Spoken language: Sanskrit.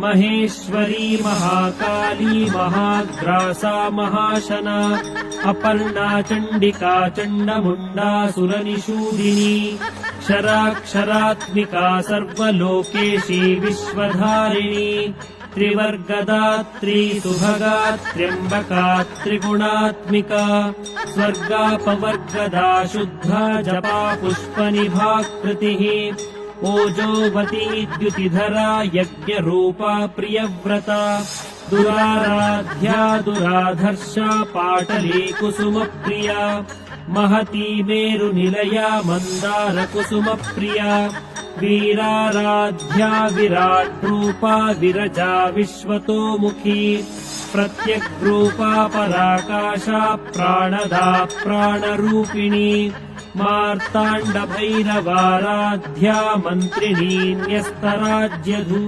महेश्वरी महाकाली महाग्रासा महाशना अपर्णा चण्डिका चण्डमुण्डा सुरनिषूदिनी क्षराक्षरात्मिका सर्वलोकेशी विश्वधारिणी त्रिवर्गदात्री सुभगा त्र्यम्बका त्रिगुणात्मिका स्वर्गापवर्गदा शुद्धा जपा पुष्पनिभाकृतिः ओजोवती द्युतिधरा यज्ञरूपा प्रियव्रता दुराराध्या दुराधर्षा पाटली कुसुमप्रिया महती मेरुनिलया मन्दारकुसुमप्रिया वीराराध्या विराट्रूपा विरजा विश्वतोमुखी प्रत्यग्रूपा पराकाशा प्राणदा प्राणरूपिणी मार्ताण्डभैरवाराध्या मन्त्रिणी न्यस्तराज्यधू।